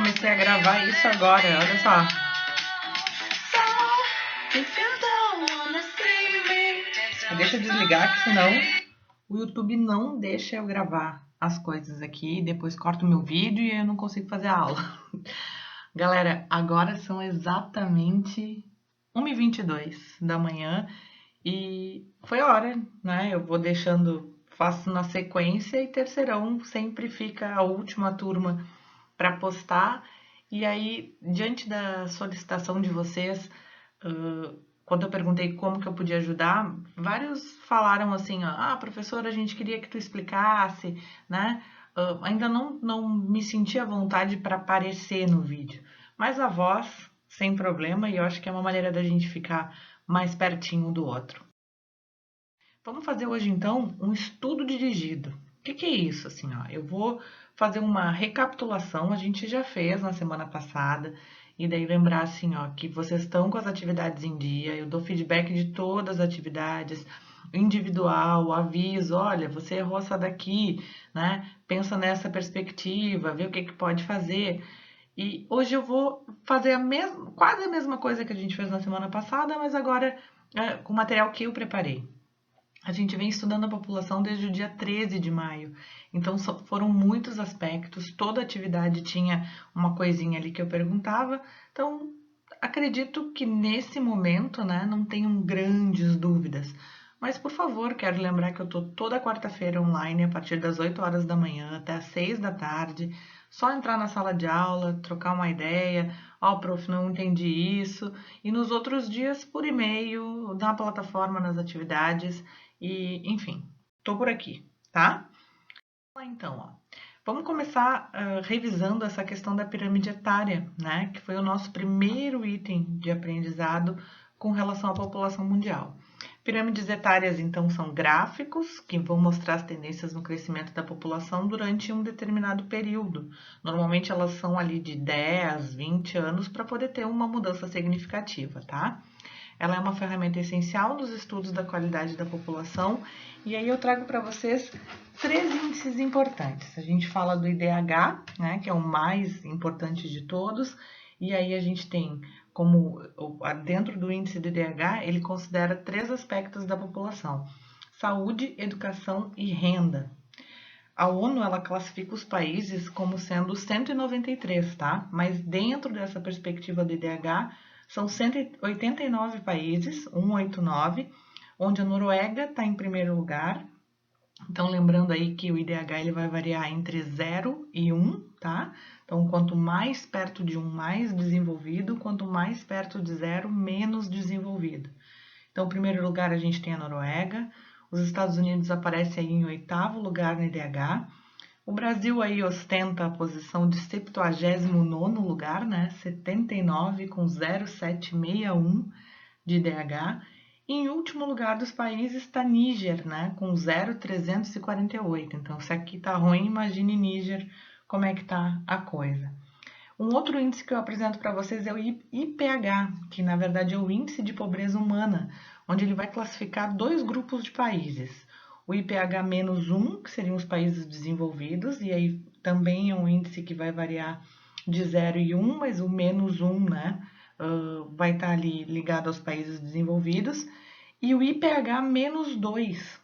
comecei a gravar isso agora, olha só. Deixa eu desligar, que senão o YouTube não deixa eu gravar as coisas aqui, depois corta o meu vídeo e eu não consigo fazer a aula. Galera, agora são exatamente 1h22 da manhã e foi hora, né? Eu vou deixando, faço na sequência e terceirão sempre fica a última turma para postar. E aí, diante da solicitação de vocês, quando eu perguntei como que eu podia ajudar, vários falaram assim, ó, professora, a gente queria que tu explicasse, né? Ainda não me senti à vontade para aparecer no vídeo, mas a voz, sem problema, e eu acho que é uma maneira da gente ficar mais pertinho do outro. Vamos fazer hoje, então, um estudo dirigido. O que é isso? Assim, ó, eu vou fazer uma recapitulação, a gente já fez na semana passada, e daí lembrar assim, ó, que vocês estão com as atividades em dia, eu dou feedback de todas as atividades, individual, aviso, olha, você errou essa daqui, né? Pensa nessa perspectiva, vê o que pode fazer. E hoje eu vou fazer quase a mesma coisa que a gente fez na semana passada, mas agora com o material que eu preparei. A gente vem estudando a população desde o dia 13 de maio, então foram muitos aspectos, toda atividade tinha uma coisinha ali que eu perguntava, então acredito que nesse momento, né, não tenham grandes dúvidas. Mas, por favor, quero lembrar que eu estou toda quarta-feira online, a partir das 8 horas da manhã até as 6 da tarde. Só entrar na sala de aula, trocar uma ideia. Prof, não entendi isso. E nos outros dias, por e-mail, na plataforma, nas atividades. E, enfim, estou por aqui, tá? Então, ó. Vamos começar revisando essa questão da pirâmide etária, né? Que foi o nosso primeiro item de aprendizado com relação à população mundial. Pirâmides etárias, então, são gráficos que vão mostrar as tendências no crescimento da população durante um determinado período. Normalmente, elas são ali de 10, 20 anos para poder ter uma mudança significativa, tá? Ela é uma ferramenta essencial nos estudos da qualidade da população e aí eu trago para vocês 3 índices importantes. A gente fala do IDH, né, que é o mais importante de todos, e aí a gente tem como, dentro do índice do IDH, ele considera 3 aspectos da população: saúde, educação e renda. A ONU, ela classifica os países como sendo 193, tá? Mas dentro dessa perspectiva do IDH, são 189 países, 189, onde a Noruega está em primeiro lugar. Então, lembrando aí que o IDH ele vai variar entre 0 e 1, tá? Então, quanto mais perto de 1, mais desenvolvido, quanto mais perto de 0, menos desenvolvido. Então, em primeiro lugar, a gente tem a Noruega, os Estados Unidos aparecem aí em 8º lugar no IDH, o Brasil aí ostenta a posição de 79º lugar, né? 79 com 0,761 de IDH. E em último lugar dos países está Níger, né? Com 0,348. Então, se aqui tá ruim, imagine Níger como é que tá a coisa. Um outro índice que eu apresento para vocês é o IPH, que na verdade é o Índice de Pobreza Humana, onde ele vai classificar 2 grupos de países. O IPH-1, que seriam os países desenvolvidos, e aí também é um índice que vai variar de 0 e 1, mas o -1, né, vai estar ali ligado aos países desenvolvidos. E o IPH-2,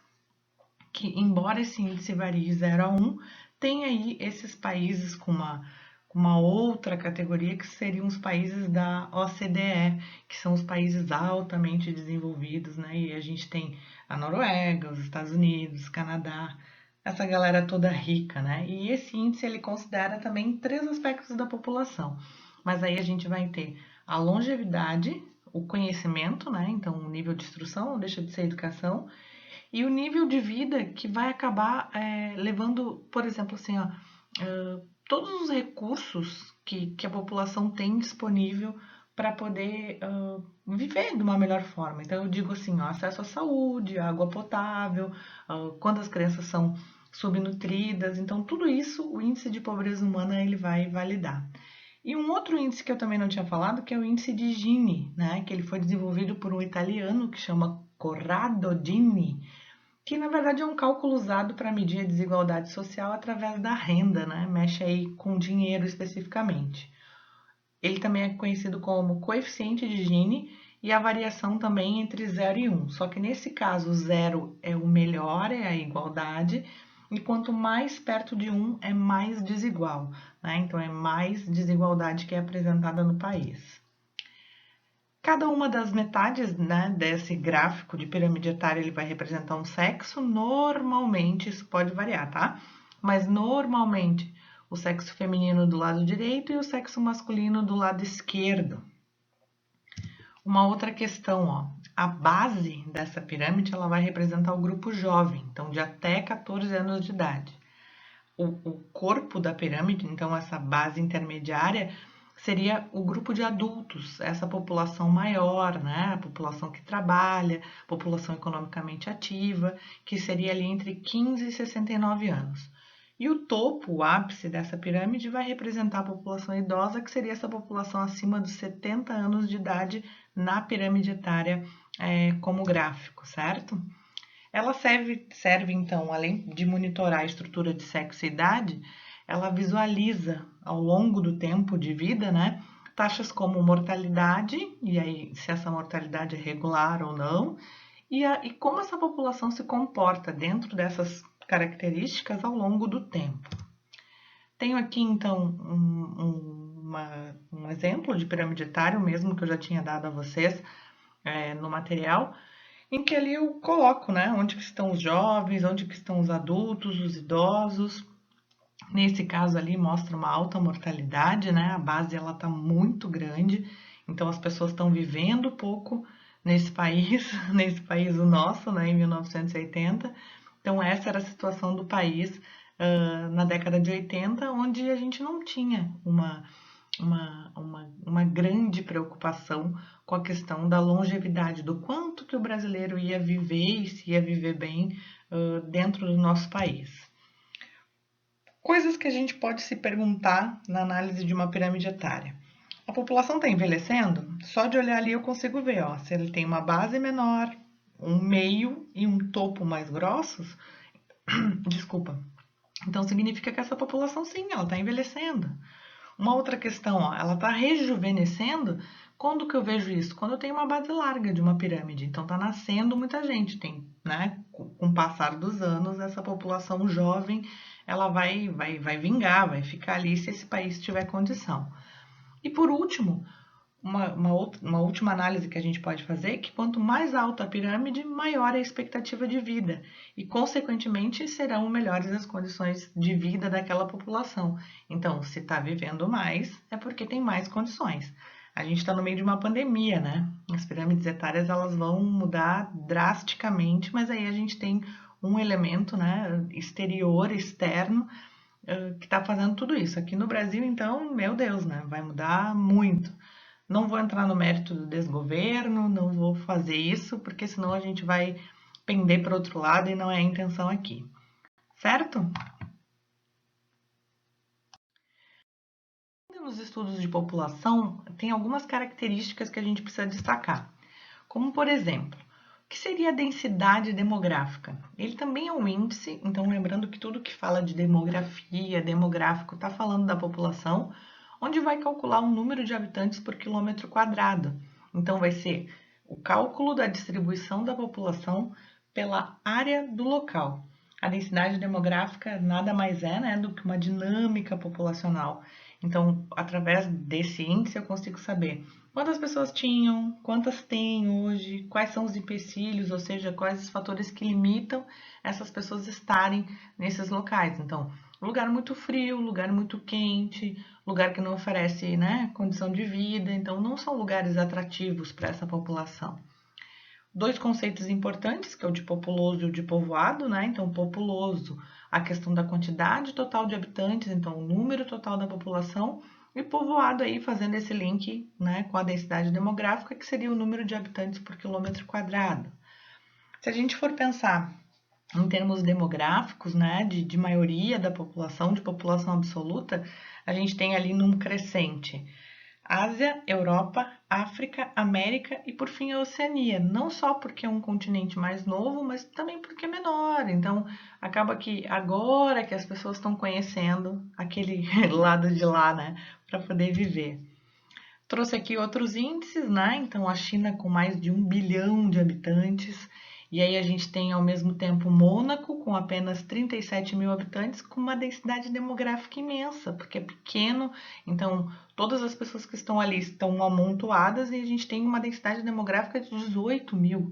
que embora esse índice varie de 0 a 1, tem aí esses países com uma outra categoria que seriam os países da OCDE, que são os países altamente desenvolvidos, né? E a gente tem a Noruega, os Estados Unidos, Canadá, essa galera toda rica, né? E esse índice ele considera também 3 aspectos da população. Mas aí a gente vai ter a longevidade, o conhecimento, né? Então, o nível de instrução não deixa de ser educação, e o nível de vida que vai acabar levando, por exemplo, assim, ó, todos os recursos que a população tem disponível para poder viver de uma melhor forma. Então, eu digo assim, ó, acesso à saúde, água potável, quando as crianças são subnutridas. Então, tudo isso, o índice de pobreza humana, ele vai validar. E um outro índice que eu também não tinha falado, que é o índice de Gini, né? Que ele foi desenvolvido por um italiano que chama Corrado Gini, que na verdade é um cálculo usado para medir a desigualdade social através da renda, né? Mexe aí com dinheiro especificamente. Ele também é conhecido como coeficiente de Gini e a variação também entre 0 e 1. Só que nesse caso, 0 é o melhor, é a igualdade, e quanto mais perto de 1 é mais desigual, né? Então é mais desigualdade que é apresentada no país. Cada uma das metades, né, desse gráfico de pirâmide etária ele vai representar um sexo. Normalmente, isso pode variar, tá? Mas normalmente o sexo feminino do lado direito e o sexo masculino do lado esquerdo. Uma outra questão, ó, a base dessa pirâmide ela vai representar o grupo jovem, então de até 14 anos de idade. O corpo da pirâmide, então essa base intermediária, seria o grupo de adultos, essa população maior, né? A população que trabalha, população economicamente ativa, que seria ali entre 15 e 69 anos. E o topo, o ápice dessa pirâmide, vai representar a população idosa, que seria essa população acima dos 70 anos de idade na pirâmide etária como gráfico, certo? Ela serve, então, além de monitorar a estrutura de sexo e idade, ela visualiza ao longo do tempo de vida, né, taxas como mortalidade, e aí se essa mortalidade é regular ou não, e como essa população se comporta dentro dessas características ao longo do tempo. Tenho aqui, então, um exemplo de pirâmide etária, o mesmo que eu já tinha dado a vocês no material, em que ali eu coloco, né, onde que estão os jovens, onde que estão os adultos, os idosos. Nesse caso ali mostra uma alta mortalidade, né, a base ela está muito grande, então as pessoas estão vivendo pouco nesse país, nesse país o nosso, né, em 1980. Então essa era a situação do país na década de 80, onde a gente não tinha uma grande preocupação com a questão da longevidade, do quanto que o brasileiro ia viver e se ia viver bem dentro do nosso país. Coisas que a gente pode se perguntar na análise de uma pirâmide etária. A população está envelhecendo? Só de olhar ali eu consigo ver, ó, se ele tem uma base menor, um meio e um topo mais grossos, desculpa. Então significa que essa população sim, ela está envelhecendo. Uma outra questão, ó, ela está rejuvenescendo. Quando que eu vejo isso? Quando eu tenho uma base larga de uma pirâmide. Então está nascendo muita gente. Tem, né? Com o passar dos anos, essa população jovem ela vai vingar, vai ficar ali se esse país tiver condição. E por último, uma última análise que a gente pode fazer é que quanto mais alta a pirâmide, maior é a expectativa de vida e, consequentemente, serão melhores as condições de vida daquela população. Então, se está vivendo mais, é porque tem mais condições. A gente está no meio de uma pandemia, né? As pirâmides etárias elas vão mudar drasticamente, mas aí a gente tem um elemento, né, exterior, externo, que está fazendo tudo isso. Aqui no Brasil, então, meu Deus, né? Vai mudar muito. Não vou entrar no mérito do desgoverno, não vou fazer isso, porque senão a gente vai pender para outro lado e não é a intenção aqui. Certo? Nos estudos de população, tem algumas características que a gente precisa destacar. Como, por exemplo, o que seria a densidade demográfica? Ele também é um índice, então lembrando que tudo que fala de demografia, demográfico, está falando da população, onde vai calcular o número de habitantes por quilômetro quadrado. Então, vai ser o cálculo da distribuição da população pela área do local. A densidade demográfica nada mais é, né, do que uma dinâmica populacional. Então, através desse índice, eu consigo saber quantas pessoas tinham, quantas têm hoje, quais são os empecilhos, ou seja, quais os fatores que limitam essas pessoas estarem nesses locais. Então, lugar muito frio, lugar muito quente, lugar que não oferece, né, condição de vida, então não são lugares atrativos para essa população. Dois conceitos importantes, que é o de populoso e o de povoado, né? Então, populoso, a questão da quantidade total de habitantes, então o número total da população, e povoado aí fazendo esse link, né, com a densidade demográfica, que seria o número de habitantes por quilômetro quadrado. Se a gente for pensar em termos demográficos, né, de maioria da população, de população absoluta, a gente tem ali num crescente Ásia, Europa, África, América e, por fim, a Oceania. Não só porque é um continente mais novo, mas também porque é menor. Então, acaba que agora que as pessoas estão conhecendo aquele lado de lá, né, para poder viver. Trouxe aqui outros índices, né? Então, a China com mais de 1 bilhão de habitantes. E aí a gente tem, ao mesmo tempo, Mônaco, com apenas 37 mil habitantes, com uma densidade demográfica imensa, porque é pequeno. Então, todas as pessoas que estão ali estão amontoadas e a gente tem uma densidade demográfica de 18 mil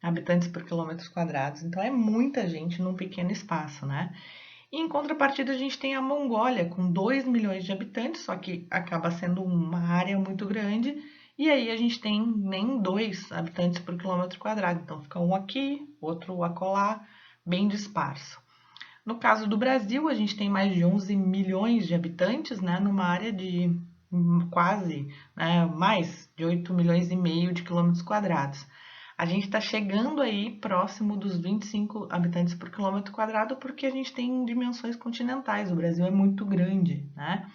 habitantes por quilômetros quadrados. Então, é muita gente num pequeno espaço, né? E em contrapartida, a gente tem a Mongólia, com 2 milhões de habitantes, só que acaba sendo uma área muito grande. E aí a gente tem nem 2 habitantes por quilômetro quadrado. Então fica um aqui, outro acolá, bem disperso. No caso do Brasil, a gente tem mais de 11 milhões de habitantes, né, numa área de quase, né, mais de 8 milhões e meio de quilômetros quadrados. A gente está chegando aí próximo dos 25 habitantes por quilômetro quadrado porque a gente tem dimensões continentais, o Brasil é muito grande, né?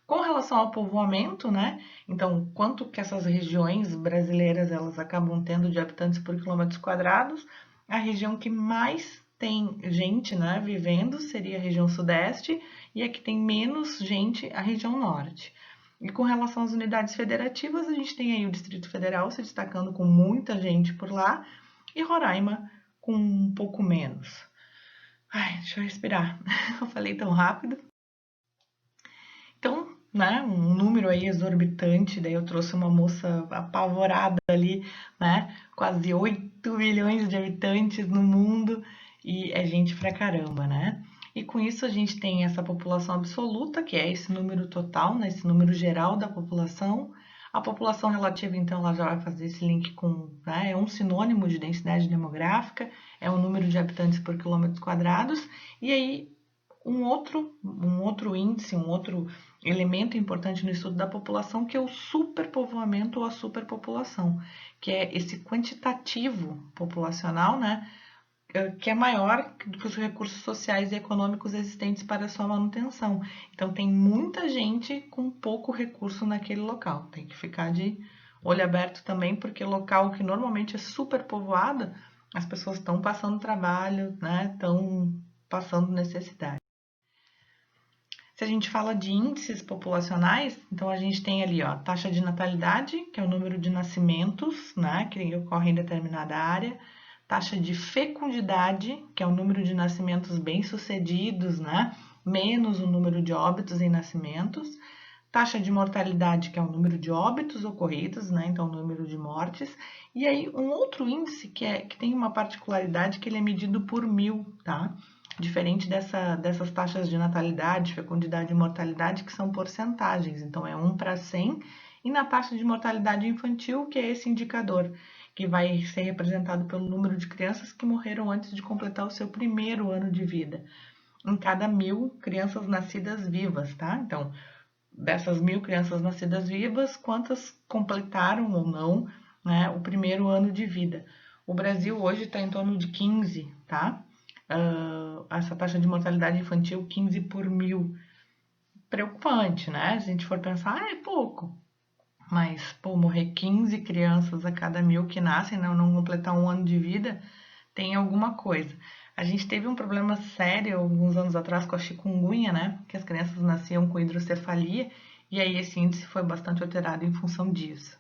Com relação ao povoamento, né? Então, quanto que essas regiões brasileiras elas acabam tendo de habitantes por quilômetros quadrados, a região que mais tem gente, né, vivendo seria a região sudeste e a que tem menos gente, a região norte. E com relação às unidades federativas, a gente tem aí o Distrito Federal se destacando com muita gente por lá e Roraima com um pouco menos. Ai, deixa eu respirar. Eu falei tão rápido. Então, né, um número aí exorbitante, daí eu trouxe uma moça apavorada ali, né, quase 8 milhões de habitantes no mundo e é gente pra caramba, né? E com isso a gente tem essa população absoluta, que é esse número total, né, esse número geral da população. A população relativa, então, ela já vai fazer esse link com, né, é um sinônimo de densidade demográfica, é o número de habitantes por quilômetros quadrados, e aí um outro índice, um outro elemento importante no estudo da população, que é o superpovoamento ou a superpopulação, que é esse quantitativo populacional, né, que é maior do que os recursos sociais e econômicos existentes para sua manutenção. Então, tem muita gente com pouco recurso naquele local. Tem que ficar de olho aberto também, porque local que normalmente é superpovoado, as pessoas estão passando trabalho, né, estão passando necessidade. Se a gente fala de índices populacionais, então a gente tem ali, ó, taxa de natalidade, que é o número de nascimentos, né, que ocorre em determinada área, taxa de fecundidade, que é o número de nascimentos bem-sucedidos, né, menos o número de óbitos em nascimentos, taxa de mortalidade, que é o número de óbitos ocorridos, né, então o número de mortes, e aí um outro índice que tem uma particularidade que ele é medido por 1000, tá? Diferente dessas taxas de natalidade, fecundidade e mortalidade, que são porcentagens. Então, é 1 para 100. E na taxa de mortalidade infantil, que é esse indicador, que vai ser representado pelo número de crianças que morreram antes de completar o seu primeiro ano de vida. Em cada 1000 crianças nascidas vivas, tá? Então, dessas 1000 crianças nascidas vivas, quantas completaram ou não, né, o primeiro ano de vida? O Brasil hoje está em torno de 15, tá? Essa taxa de mortalidade infantil 15 por 1000. Preocupante, né? Se a gente for pensar, é pouco. Mas, pô, morrer 15 crianças a cada 1000 que nascem, não completar um ano de vida, tem alguma coisa. A gente teve um problema sério alguns anos atrás com a chikungunya, né? Que as crianças nasciam com hidrocefalia, e aí esse índice foi bastante alterado em função disso.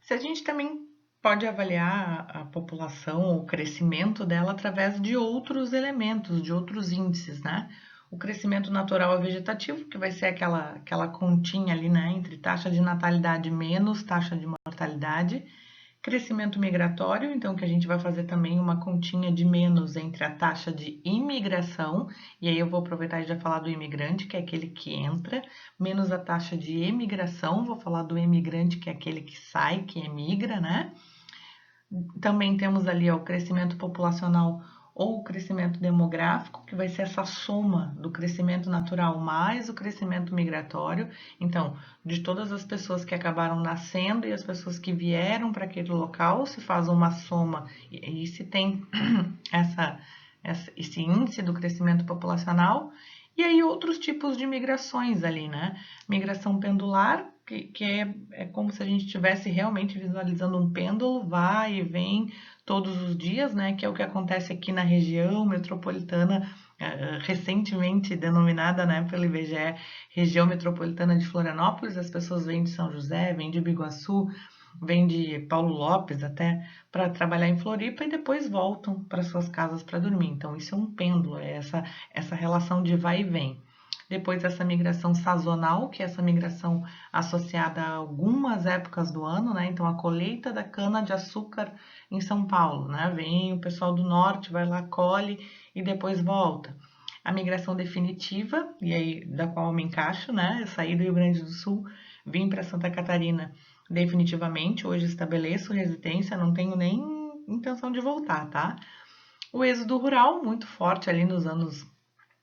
Se a gente também pode avaliar a população, o crescimento dela através de outros elementos, de outros índices, né? O crescimento natural e vegetativo, que vai ser aquela continha ali, né, entre taxa de natalidade menos taxa de mortalidade. Crescimento migratório, então que a gente vai fazer também uma continha de menos entre a taxa de imigração, e aí eu vou aproveitar e já falar do imigrante, que é aquele que entra, menos a taxa de emigração, vou falar do imigrante, que é aquele que sai, que emigra, né? Também temos ali ó, o crescimento populacional ou o crescimento demográfico, que vai ser essa soma do crescimento natural mais o crescimento migratório. Então, de todas as pessoas que acabaram nascendo e as pessoas que vieram para aquele local, se faz uma soma e se tem esse índice do crescimento populacional. E aí outros tipos de migrações ali, né? Migração pendular, que é como se a gente estivesse realmente visualizando um pêndulo, vai e vem todos os dias, né? Que é o que acontece aqui na região metropolitana, recentemente denominada, né, pelo IBGE, região metropolitana de Florianópolis. As pessoas vêm de São José, vêm de Biguaçu, vêm de Paulo Lopes até para trabalhar em Floripa e depois voltam para suas casas para dormir. Então isso é um pêndulo, é essa relação de vai e vem. Depois essa migração sazonal, que é essa migração associada a algumas épocas do ano, né? Então a colheita da cana de açúcar em São Paulo, né? Vem o pessoal do norte, vai lá, colhe e depois volta. A migração definitiva, e aí da qual eu me encaixo, né? Eu saí do Rio Grande do Sul, vim para Santa Catarina definitivamente, hoje estabeleço residência, não tenho nem intenção de voltar, tá? O êxodo rural, muito forte ali nos anos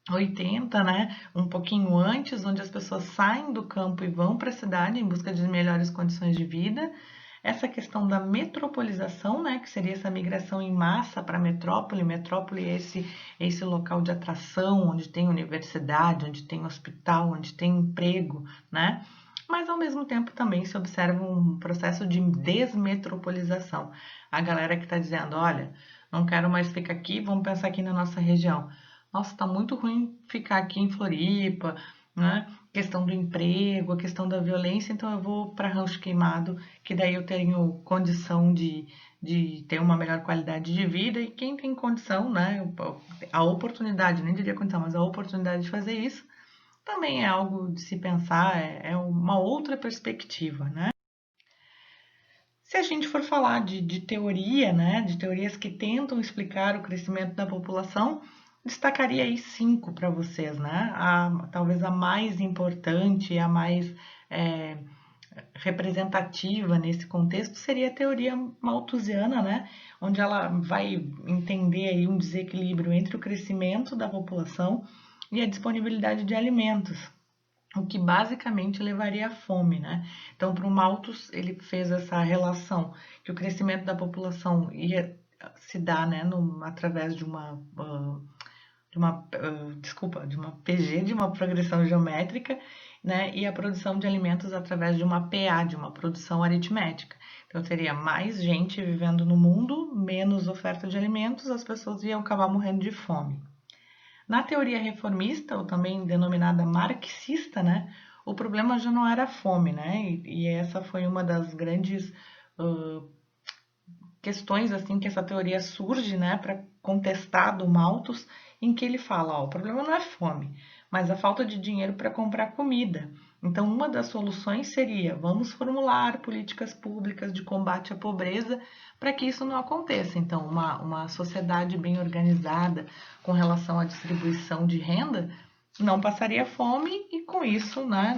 80, né? Um pouquinho antes, onde as pessoas saem do campo e vão para a cidade em busca de melhores condições de vida. Essa questão da metropolização, né? Que seria essa migração em massa para a metrópole. Metrópole é esse local de atração, onde tem universidade, onde tem hospital, onde tem emprego, né? Mas ao mesmo tempo também se observa um processo de desmetropolização. A galera que está dizendo, olha, não quero mais ficar aqui, vamos pensar aqui na nossa região. Nossa, tá muito ruim ficar aqui em Floripa, né? Questão do emprego, a questão da violência, então eu vou para Rancho Queimado, que daí eu tenho condição de ter uma melhor qualidade de vida, e quem tem condição, né? A oportunidade, nem diria condição, mas a oportunidade de fazer isso, também é algo de se pensar, é uma outra perspectiva, né? Se a gente for falar de teoria, né, de teorias que tentam explicar o crescimento da população, destacaria aí 5 para vocês, né? Talvez a mais importante, a mais é, representativa nesse contexto seria a teoria malthusiana, né? Onde ela vai entender aí um desequilíbrio entre o crescimento da população e a disponibilidade de alimentos, o que basicamente levaria à fome, né? Então, para o Malthus, ele fez essa relação que o crescimento da população ia se dar, né, através de uma PG, de uma progressão geométrica, né, e a produção de alimentos através de uma PA, de uma produção aritmética. Então, teria mais gente vivendo no mundo, menos oferta de alimentos, as pessoas iam acabar morrendo de fome. Na teoria reformista, ou também denominada marxista, né, o problema já não era a fome, né, e essa foi uma das grandes questões assim que essa teoria surge, né, para contestar do Malthus, em que ele fala, ó, o problema não é fome, mas a falta de dinheiro para comprar comida. Então, uma das soluções seria, vamos formular políticas públicas de combate à pobreza para que isso não aconteça. Então, uma sociedade bem organizada com relação à distribuição de renda não passaria fome e com isso, né,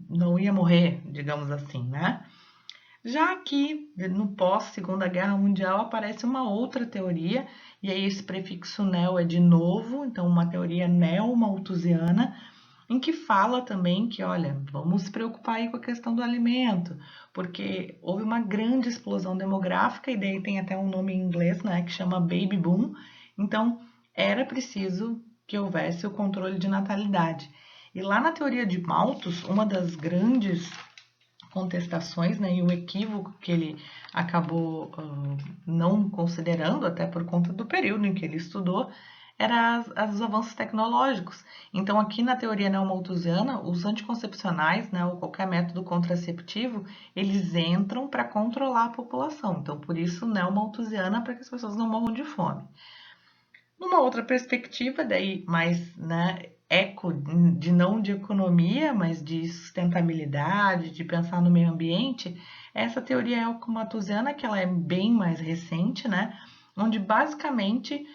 não ia morrer, digamos assim, né? Já aqui, no pós-Segunda Guerra Mundial, aparece uma outra teoria, e aí esse prefixo neo é de novo, então uma teoria neo-malthusiana, em que fala também que, olha, vamos se preocupar aí com a questão do alimento, porque houve uma grande explosão demográfica, e daí tem até um nome em inglês, né, que chama Baby Boom, então era preciso que houvesse o controle de natalidade. E lá na teoria de Malthus, uma das grandes contestações, né, e o equívoco que ele acabou não considerando, até por conta do período em que ele estudou, era os avanços tecnológicos. Então, aqui na teoria neomalthusiana, os anticoncepcionais, né, ou qualquer método contraceptivo, eles entram para controlar a população. Então, por isso, neomalthusiana, para que as pessoas não morram de fome. Numa outra perspectiva, daí mais, né, eco de não de economia, mas de sustentabilidade, de pensar no meio ambiente, essa teoria ecomalthusiana, que ela é bem mais recente, né, onde basicamente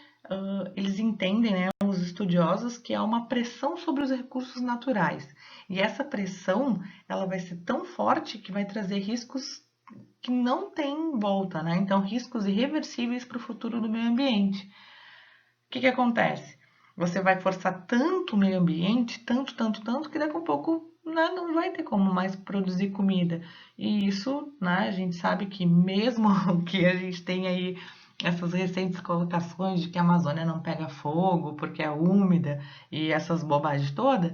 eles entendem, né, os estudiosos, que há uma pressão sobre os recursos naturais. E essa pressão, ela vai ser tão forte que vai trazer riscos que não tem volta, né? Então, riscos irreversíveis para o futuro do meio ambiente. O que acontece? Você vai forçar tanto o meio ambiente, tanto, que daqui a pouco, né, não vai ter como mais produzir comida. E isso, né, a gente sabe que mesmo que a gente tenha aí essas recentes colocações de que a Amazônia não pega fogo porque é úmida e essas bobagens todas,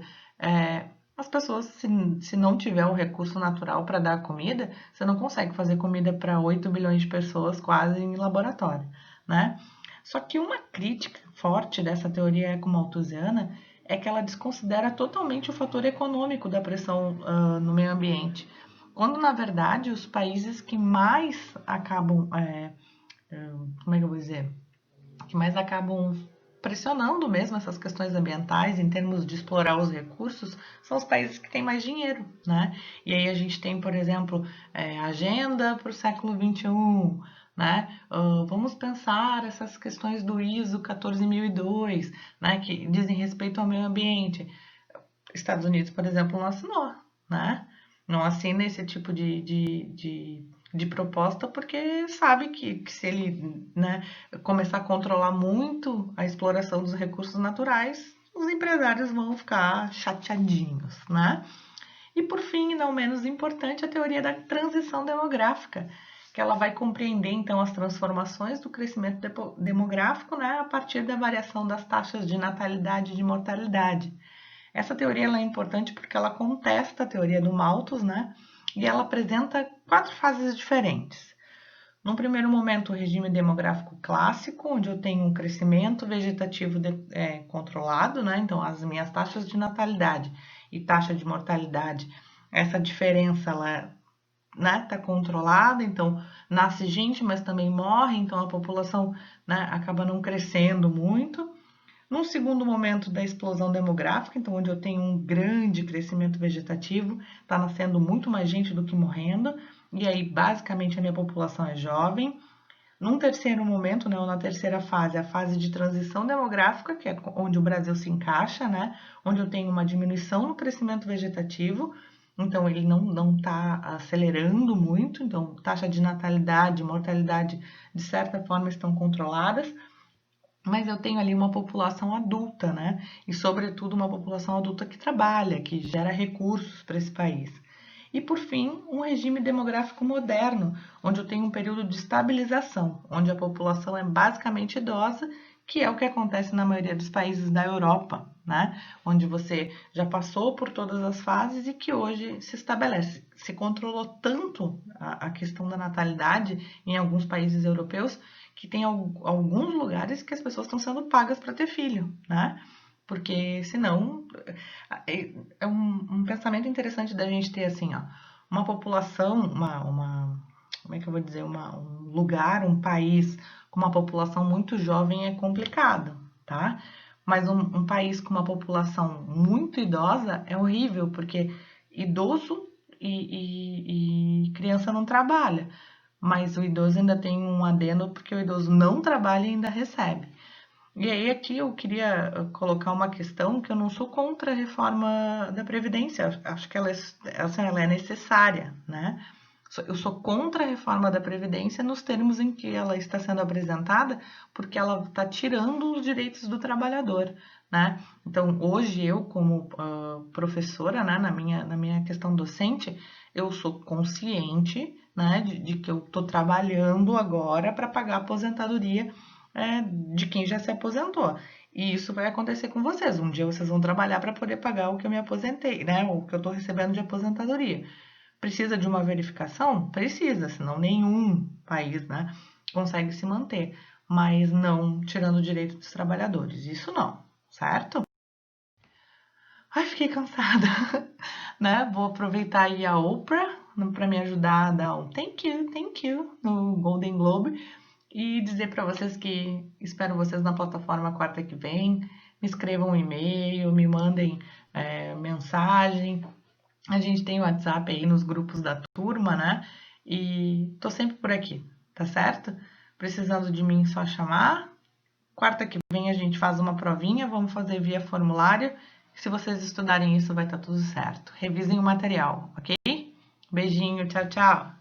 as pessoas, se não tiver um recurso natural para dar comida, você não consegue fazer comida para 8 bilhões de pessoas quase em laboratório, né? Só que uma crítica forte dessa teoria ecomalthusiana é que ela desconsidera totalmente o fator econômico da pressão no meio ambiente, quando na verdade os países que mais acabam, como é que eu vou dizer, que mais acabam pressionando mesmo essas questões ambientais em termos de explorar os recursos são os países que têm mais dinheiro, né? E aí a gente tem, por exemplo, agenda para o século XXI, né? Vamos pensar essas questões do ISO 14002, né? Que dizem respeito ao meio ambiente. Estados Unidos, por exemplo, não assinou, né? Não assina esse tipo de proposta porque sabe que se ele, né, começar a controlar muito a exploração dos recursos naturais, os empresários vão ficar chateadinhos, né? E por fim, e não menos importante, a teoria da transição demográfica, que ela vai compreender então as transformações do crescimento demográfico, né, a partir da variação das taxas de natalidade e de mortalidade. Essa teoria ela é importante porque ela contesta a teoria do Malthus, né? E ela apresenta 4 fases diferentes. No primeiro momento, o regime demográfico clássico, onde eu tenho um crescimento vegetativo controlado, né? Então, as minhas taxas de natalidade e taxa de mortalidade, essa diferença ela está controlada, então nasce gente, mas também morre, então a população, né, acaba não crescendo muito. Num segundo momento da explosão demográfica, então onde eu tenho um grande crescimento vegetativo, está nascendo muito mais gente do que morrendo, e aí basicamente a minha população é jovem. Num terceiro momento, né, ou na terceira fase, a fase de transição demográfica, que é onde o Brasil se encaixa, né, onde eu tenho uma diminuição no crescimento vegetativo, então ele não está acelerando muito, então taxa de natalidade e mortalidade de certa forma estão controladas, mas eu tenho ali uma população adulta, né? E, sobretudo, uma população adulta que trabalha, que gera recursos para esse país. E, por fim, um regime demográfico moderno, onde eu tenho um período de estabilização, onde a população é basicamente idosa, que é o que acontece na maioria dos países da Europa, né? Onde você já passou por todas as fases e que hoje se estabelece. Se controlou tanto a questão da natalidade em alguns países europeus que tem alguns lugares que as pessoas estão sendo pagas para ter filho, né? Porque senão é um pensamento interessante da gente ter assim, ó, uma população, como é que eu vou dizer, um lugar, um país com uma população muito jovem é complicado, tá? Mas um país com uma população muito idosa é horrível, porque idoso e criança não trabalha. Mas o idoso ainda tem um adendo porque o idoso não trabalha e ainda recebe. E aí aqui eu queria colocar uma questão que eu não sou contra a reforma da Previdência, acho que ela é necessária, né? Eu sou contra a reforma da Previdência nos termos em que ela está sendo apresentada, porque ela está tirando os direitos do trabalhador, né? Então, hoje eu, como professora, né, na minha questão docente, eu sou consciente, né, de que eu estou trabalhando agora para pagar a aposentadoria de quem já se aposentou. E isso vai acontecer com vocês. Um dia vocês vão trabalhar para poder pagar o que eu me aposentei, né? O que eu estou recebendo de aposentadoria. Precisa de uma verificação? Precisa, senão nenhum país, né, consegue se manter. Mas não tirando o direito dos trabalhadores. Isso não, certo? Ai, fiquei cansada, né? Vou aproveitar aí a Oprah para me ajudar a dar um thank you no Golden Globe e dizer para vocês que espero vocês na plataforma quarta que vem. Me escrevam um e-mail, me mandem mensagem. A gente tem o WhatsApp aí nos grupos da turma, né? E tô sempre por aqui, tá certo? Precisando de mim, só chamar. Quarta que vem a gente faz uma provinha, vamos fazer via formulário. Se vocês estudarem isso, vai estar tudo certo. Revisem o material, ok? Beijinho, tchau, tchau!